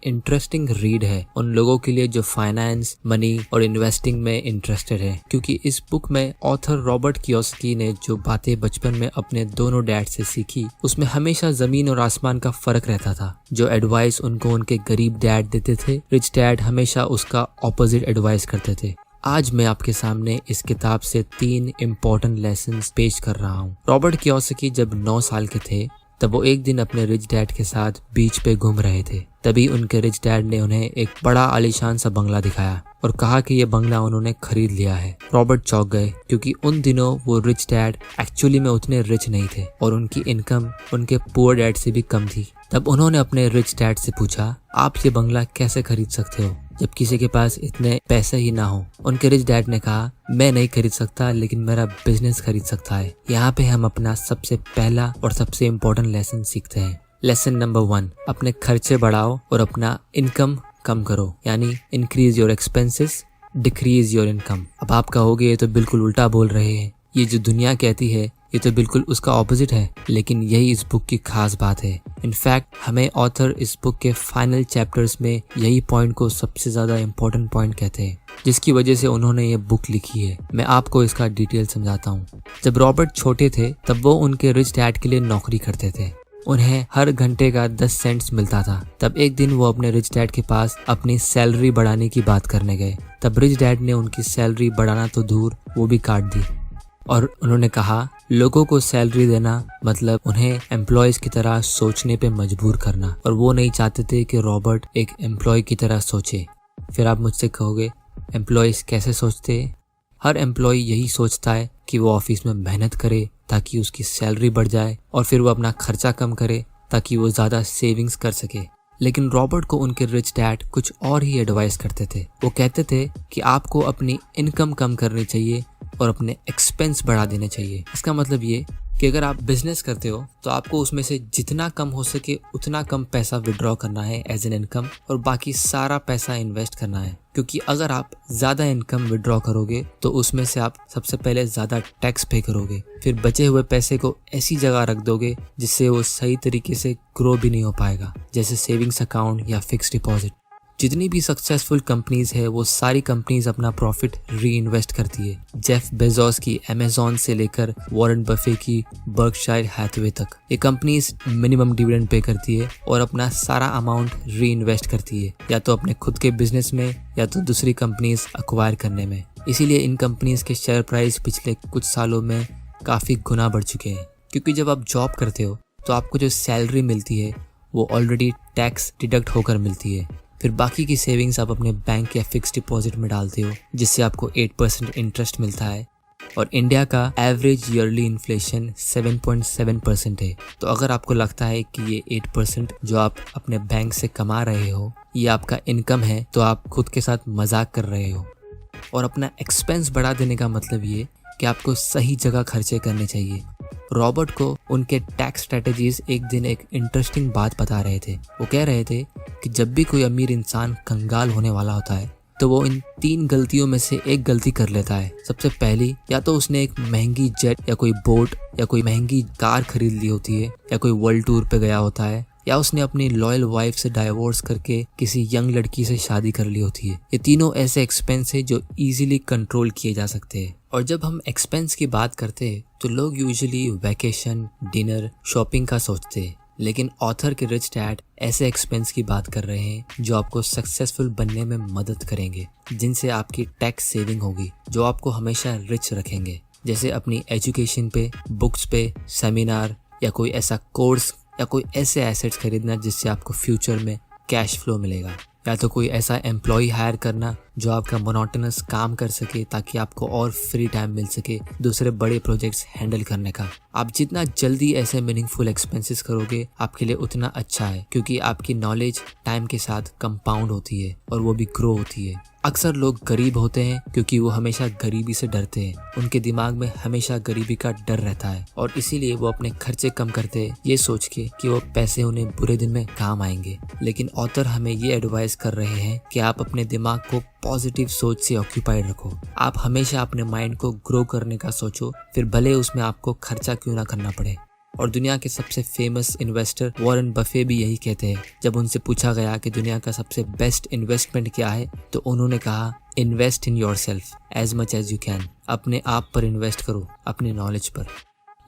Interesting read है उन लोगों के लिए जो फाइनेंस, मनी और इन्वेस्टिंग में इंटरेस्टेड है, क्योंकि इस बुक में ऑथर रॉबर्ट कियोसाकी ने जो बातें बचपन में अपने दोनों डैड से सीखी उसमें हमेशा जमीन और आसमान का फर्क रहता था। जो एडवाइस उनको उनके गरीब डैड देते थे, रिच डैड हमेशा उसका ऑपोजिट एडवाइस करते थे। आज मैं आपके सामने इस किताब से 3 इम्पोर्टेंट लेसन्स पेश कर रहा हूँ। रॉबर्ट कियोसाकी जब 9 साल के थे तब वो एक दिन अपने रिच डैड के साथ बीच पे घूम रहे थे। तभी उनके रिच डैड ने उन्हें एक बड़ा आलीशान सा बंगला दिखाया और कहा कि ये बंगला उन्होंने खरीद लिया है। रॉबर्ट चौंक गए क्योंकि उन दिनों वो रिच डैड एक्चुअली में उतने रिच नहीं थे और उनकी इनकम उनके पुअर डैड से भी कम थी। तब उन्होंने अपने रिच डैड से पूछा, आप ये बंगला कैसे खरीद सकते हो जब किसी के पास इतने पैसे ही ना हो। उनके रिच डैड ने कहा, मैं नहीं खरीद सकता लेकिन मेरा बिजनेस खरीद सकता है। यहाँ पे हम अपना सबसे पहला और सबसे इम्पोर्टेंट लेसन सीखते हैं। लेसन नंबर 1, अपने खर्चे बढ़ाओ और अपना इनकम कम करो, यानी increase your expenses, decrease your income. अब आप कहोगे ये तो बिल्कुल उल्टा बोल रहे हैं, ये जो दुनिया कहती है ये तो बिल्कुल उसका ऑपोजिट है, लेकिन यही इस बुक की खास बात है। इनफैक्ट हमें ऑथर इस बुक के फाइनल चैप्टर्स में यही पॉइंट को सबसे ज्यादा इम्पोर्टेंट पॉइंट कहते हैं, जिसकी वजह से उन्होंने ये बुक लिखी है। मैं आपको इसका डिटेल समझाता हूँ। जब रॉबर्ट छोटे थे तब वो उनके रिच डैड के लिए नौकरी करते थे। उन्हें हर घंटे का 10 सेंट्स मिलता था। तब एक दिन वो अपने रिच डैड के पास अपनी सैलरी बढ़ाने की बात करने गए। तब रिच डैड ने उनकी सैलरी बढ़ाना तो दूर, वो भी काट दी और उन्होंने कहा, लोगों को सैलरी देना मतलब उन्हें एम्प्लॉयज की तरह सोचने पे मजबूर करना, और वो नहीं चाहते थे कि रॉबर्ट एक एम्प्लॉय की तरह सोचे। फिर आप मुझसे कहोगे, एम्प्लॉयज कैसे सोचते हैं? हर एम्प्लॉय यही सोचता है कि वो ऑफिस में मेहनत करे ताकि उसकी सैलरी बढ़ जाए और फिर वो अपना खर्चा कम करे ताकि वो ज्यादा सेविंग्स कर सके। लेकिन रॉबर्ट को उनके रिच डैड कुछ और ही एडवाइस करते थे। वो कहते थे कि आपको अपनी इनकम कम करनी चाहिए और अपने एक्सपेंस बढ़ा देने चाहिए। इसका मतलब ये कि अगर आप बिजनेस करते हो तो आपको उसमें से जितना कम हो सके उतना कम पैसा विड्रॉ करना है एज एन इनकम, और बाकी सारा पैसा इन्वेस्ट करना है। क्योंकि अगर आप ज्यादा इनकम विड्रॉ करोगे तो उसमें से आप सबसे पहले ज्यादा टैक्स पे करोगे, फिर बचे हुए पैसे को ऐसी जगह रख दोगे जिससे वो सही तरीके से ग्रो भी नहीं हो पाएगा, जैसे सेविंग्स अकाउंट या फिक्स डिपॉजिट। जितनी भी सक्सेसफुल कंपनीज है वो सारी कंपनीज अपना प्रॉफिट री इन्वेस्ट करती है। जेफ बेजोस की अमेज़न से लेकर वॉरेन बफे की बर्कशायर हैथवे तक ये कंपनीज मिनिमम डिविडेंड पे करती है और अपना सारा अमाउंट री इन्वेस्ट करती है, या तो अपने खुद के बिजनेस में या तो दूसरी कंपनीज अक्वायर करने में। इसीलिए इन कंपनीज के शेयर प्राइस पिछले कुछ सालों में काफी गुना बढ़ चुके हैं। क्योंकि जब आप जॉब करते हो तो आपको जो सैलरी मिलती है वो ऑलरेडी टैक्स डिडक्ट होकर मिलती है। फिर बाकी की सेविंग्स आप अपने बैंक या फिक्स डिपॉजिट में डालते हो, जिससे आपको 8% इंटरेस्ट मिलता है। और इंडिया का एवरेज ईयरली इन्फ्लेशन 7.7% है। तो अगर आपको लगता है कि ये 8% जो आप अपने बैंक से कमा रहे हो ये आपका इनकम है, तो आप खुद के साथ मजाक कर रहे हो। और अपना एक्सपेंस बढ़ा देने का मतलब ये कि आपको सही जगह खर्चे करने चाहिए। रॉबर्ट को उनके टैक्स स्ट्रेटजीज एक दिन एक इंटरेस्टिंग बात बता रहे थे। वो कह रहे थे कि जब भी कोई अमीर इंसान कंगाल होने वाला होता है तो वो इन 3 गलतियों में से एक गलती कर लेता है। सबसे पहली, या तो उसने एक महंगी जेट या कोई बोट या कोई महंगी कार खरीद ली होती है, या कोई वर्ल्ड टूर पे गया होता है, या उसने अपनी लॉयल वाइफ से डाइवोर्स करके किसी यंग लड़की से शादी कर ली होती है। ये तीनों ऐसे एक्सपेंस है जो इजीली कंट्रोल किए जा सकते हैं। और जब हम एक्सपेंस की बात करते हैं तो लोग यूजुअली वैकेशन, डिनर, शॉपिंग का सोचते हैं, लेकिन ऑथर के रिच डैड ऐसे एक्सपेंस की बात कर रहे हैं जो आपको सक्सेसफुल बनने में मदद करेंगे, जिनसे आपकी टैक्स सेविंग होगी, जो आपको हमेशा रिच रखेंगे। जैसे अपनी एजुकेशन पे, बुक्स पे, सेमिनार या कोई ऐसा कोर्स या कोई ऐसे एसेट्स खरीदना जिससे आपको फ्यूचर में कैश फ्लो मिलेगा, या तो कोई ऐसा एम्प्लॉय हायर करना जो आपका मोनोटोनस काम कर सके ताकि आपको और फ्री टाइम मिल सके दूसरे बड़े प्रोजेक्ट्स हैंडल करने का। आप जितना जल्दी ऐसे मीनिंगफुल एक्सपेंसेस करोगे आपके लिए उतना अच्छा है, क्योंकि आपकी नॉलेज टाइम के साथ कंपाउंड होती है और वो भी ग्रो होती है। अक्सर लोग गरीब होते हैं क्योंकि वो हमेशा गरीबी से डरते हैं। उनके दिमाग में हमेशा गरीबी का डर रहता है और इसीलिए वो अपने खर्चे कम करते हैं, ये सोच के कि वो पैसे उन्हें बुरे दिन में काम आएंगे। लेकिन ऑथर हमें ये एडवाइस कर रहे हैं कि आप अपने दिमाग को पॉजिटिव सोच से ऑक्यूपाइड रखो। आप हमेशा अपने माइंड को ग्रो करने का सोचो, फिर भले उसमें आपको खर्चा क्यों ना करना पड़े। और दुनिया के सबसे फेमस इन्वेस्टर वॉरेन बफे भी यही कहते हैं। जब उनसे पूछा गया कि दुनिया का सबसे बेस्ट इन्वेस्टमेंट क्या है, तो उन्होंने कहा invest in yourself as much as you can. अपने आप पर इन्वेस्ट करो, अपने नॉलेज पर।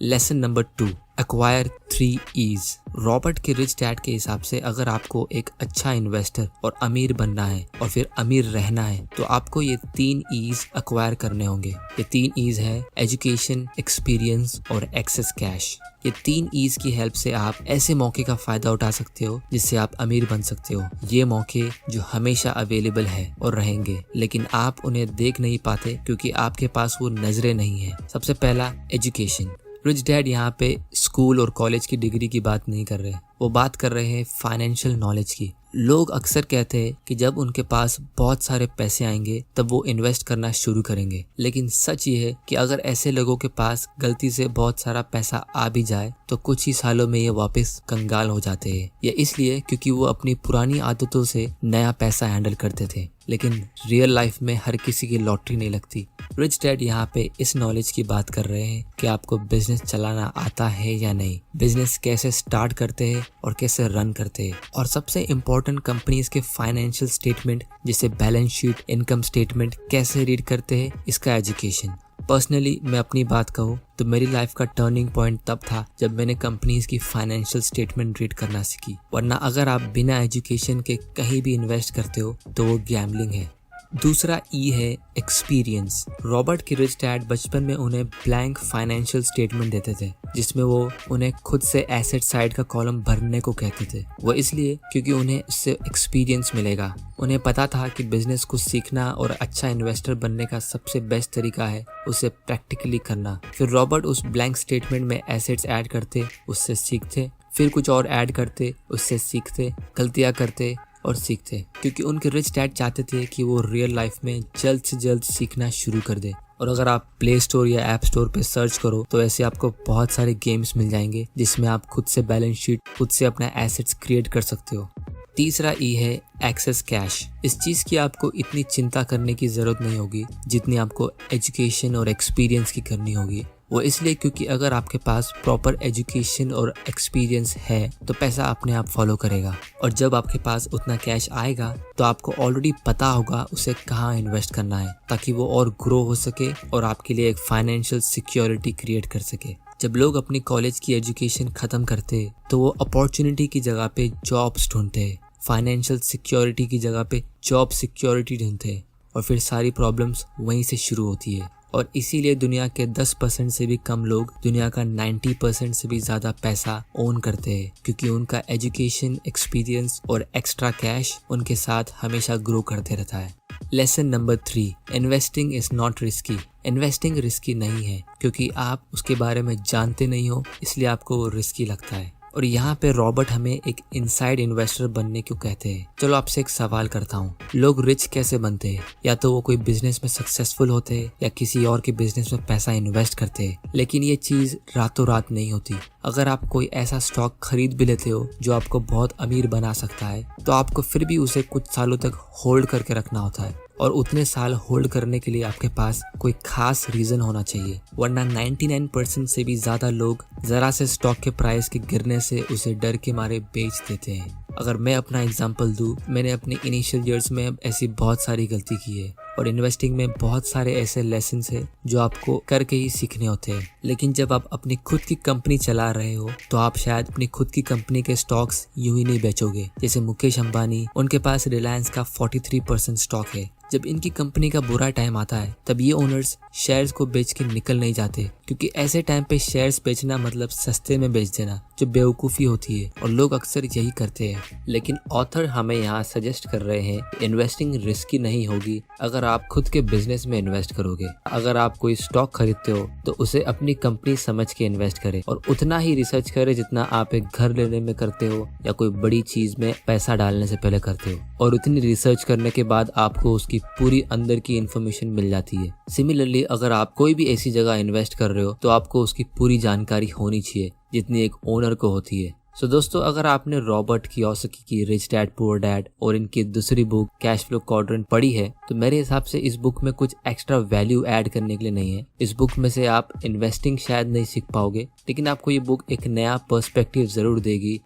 Lesson number 2, acquire 3 E's। Robert के रिच डैड के हिसाब से अगर आपको एक अच्छा इन्वेस्टर और अमीर बनना है और फिर अमीर रहना है, तो आपको ये 3 E's एक्वायर करने होंगे। ये 3 E's है एजुकेशन, एक्सपीरियंस और एक्सेस कैश। ये 3 E's की हेल्प से आप ऐसे मौके का फायदा उठा सकते हो जिससे आप अमीर बन सकते हो। ये मौके जो हमेशा अवेलेबल है और रहेंगे, लेकिन आप उन्हें देख नहीं पाते क्योंकि आपके पास वो नजरें नहीं है। सबसे पहला, एजुकेशन। रिच डैड यहाँ पे स्कूल और कॉलेज की डिग्री की बात नहीं कर रहे, वो बात कर रहे हैं फाइनेंशियल नॉलेज की। लोग अक्सर कहते हैं कि जब उनके पास बहुत सारे पैसे आएंगे तब वो इन्वेस्ट करना शुरू करेंगे, लेकिन सच ये है कि अगर ऐसे लोगों के पास गलती से बहुत सारा पैसा आ भी जाए तो कुछ ही सालों में ये वापस कंगाल हो जाते हैं। ये इसलिए क्योंकि वो अपनी पुरानी आदतों से नया पैसा हैंडल करते थे, लेकिन रियल लाइफ में हर किसी की लॉटरी नहीं लगती। रिच डैड यहाँ पे इस नॉलेज की बात कर रहे हैं कि आपको बिजनेस चलाना आता है या नहीं, बिजनेस कैसे स्टार्ट करते हैं और कैसे रन करते हैं, और सबसे इम्पोर्टेंट कंपनीज के फाइनेंशियल स्टेटमेंट जिसे बैलेंस शीट, इनकम स्टेटमेंट कैसे रीड करते हैं, इसका एजुकेशन। पर्सनली मैं अपनी बात कहूँ तो मेरी लाइफ का टर्निंग पॉइंट तब था जब मैंने कंपनीज की फाइनेंशियल स्टेटमेंट रीड करना सीखी। वरना अगर आप बिना एजुकेशन के कहीं भी इन्वेस्ट करते हो तो वो गैम्बलिंग है। दूसरा ई है एक्सपीरियंस। रॉबर्ट के रिच डैड बचपन में उन्हें ब्लैंक फाइनेंशियल स्टेटमेंट देते थे, जिसमें वो उन्हें खुद से एसेट साइड का कॉलम भरने को कहते थे। वो इसलिए क्योंकि उन्हें उससे एक्सपीरियंस मिलेगा। उन्हें पता था कि बिजनेस को सीखना और अच्छा इन्वेस्टर बनने का सबसे बेस्ट तरीका है उसे प्रैक्टिकली करना। फिर रॉबर्ट उस ब्लैंक स्टेटमेंट में एसेट्स ऐड करते, उससे सीखते, फिर कुछ और ऐड करते, उससे सीखते, गलतियां करते और सीखते, क्योंकि उनके रिच डैड चाहते थे कि वो रियल लाइफ में जल्द से जल्द सीखना शुरू कर दे। और अगर आप प्ले स्टोर या ऐप स्टोर पे सर्च करो तो ऐसे आपको बहुत सारे गेम्स मिल जाएंगे जिसमें आप खुद से बैलेंस शीट, खुद से अपना एसेट्स क्रिएट कर सकते हो। तीसरा ई है एक्सेस कैश। इस चीज की आपको इतनी चिंता करने की जरूरत नहीं होगी जितनी आपको एजुकेशन और एक्सपीरियंस की करनी होगी। वो इसलिए क्योंकि अगर आपके पास प्रॉपर एजुकेशन और एक्सपीरियंस है तो पैसा अपने आप फॉलो करेगा, और जब आपके पास उतना कैश आएगा तो आपको ऑलरेडी पता होगा उसे कहाँ इन्वेस्ट करना है, ताकि वो और ग्रो हो सके और आपके लिए एक फाइनेंशियल सिक्योरिटी क्रिएट कर सके। जब लोग अपनी कॉलेज की एजुकेशन खत्म करते तो वो अपॉर्चुनिटी की जगह पे जॉब्स ढूंढते, फाइनेंशियल सिक्योरिटी की जगह पे जॉब सिक्योरिटी ढूंढते, और फिर सारी प्रॉब्लम्स वहीं से शुरू होती है। और इसीलिए दुनिया के 10% से भी कम लोग दुनिया का 90% से भी ज्यादा पैसा ओन करते हैं, क्योंकि उनका एजुकेशन, एक्सपीरियंस और एक्स्ट्रा कैश उनके साथ हमेशा ग्रो करते रहता है। Lesson number 3, investing is not risky. Investing risky नहीं है क्योंकि आप उसके बारे में जानते नहीं हो, इसलिए आपको वो रिस्की लगता है। और यहाँ पे रॉबर्ट हमें एक इनसाइड इन्वेस्टर बनने क्यों कहते हैं। चलो आपसे एक सवाल करता हूँ, लोग रिच कैसे बनते हैं? या तो वो कोई बिजनेस में सक्सेसफुल होते हैं या किसी और के बिजनेस में पैसा इन्वेस्ट करते हैं, लेकिन ये चीज रातों रात नहीं होती। अगर आप कोई ऐसा स्टॉक खरीद भी लेते हो जो आपको बहुत अमीर बना सकता है, तो आपको फिर भी उसे कुछ सालों तक होल्ड करके रखना होता है, और उतने साल होल्ड करने के लिए आपके पास कोई खास रीजन होना चाहिए, वरना 99% से भी ज्यादा लोग जरा से स्टॉक के प्राइस के गिरने से उसे डर के मारे बेच देते हैं। अगर मैं अपना एग्जांपल दूं, मैंने अपने इनिशियल ईयर्स में ऐसी बहुत सारी गलती की है, और इन्वेस्टिंग में बहुत सारे ऐसे लेसन है जो आपको करके ही सीखने होते हैं। लेकिन जब आप अपनी खुद की कंपनी चला रहे हो तो आप शायद अपनी खुद की कंपनी के स्टॉक्स यूं ही नहीं बेचोगे। जैसे मुकेश अंबानी, उनके पास रिलायंस का 43% स्टॉक है। जब इनकी कंपनी का बुरा टाइम आता है तब ये ओनर्स शेयर्स को बेच के निकल नहीं जाते, क्योंकि ऐसे टाइम पे शेयर्स बेचना मतलब सस्ते में बेच देना, जो बेवकूफ़ी होती है, और लोग अक्सर यही करते हैं। लेकिन ऑथर हमें यहाँ सजेस्ट कर रहे हैं कि इन्वेस्टिंग रिस्की नहीं होगी अगर आप खुद के बिजनेस में इन्वेस्ट करोगे। अगर आप कोई स्टॉक खरीदते हो तो उसे अपनी कंपनी समझ के इन्वेस्ट करें, और उतना ही रिसर्च करें जितना आप एक घर लेने में करते हो या कोई बड़ी चीज में पैसा डालने से पहले करते हो। और उतनी रिसर्च करने के बाद आपको उसकी पूरी अंदर की इन्फॉर्मेशन मिल जाती है। सिमिलरली अगर आप कोई भी ऐसी जगह इन्वेस्ट कर रहे हो तो आपको उसकी पूरी जानकारी होनी चाहिए जितनी एक ओनर को होती है। सो दोस्तों, अगर आपने रॉबर्ट कियोसाकी की रिच डैड पुअर डैड और इनकी दूसरी बुक कैश फ्लो क्वाड्रेंट पढ़ी है तो मेरे हिसाब से इस बुक में कुछ एक्स्ट्रा वैल्यू ऐड करने के लिए नहीं है। इस बुक में से आप इन्वेस्टिंग शायद नहीं सीख पाओगे, लेकिन आपको ये बुक एक नया पर्सपेक्टिव जरूर देगी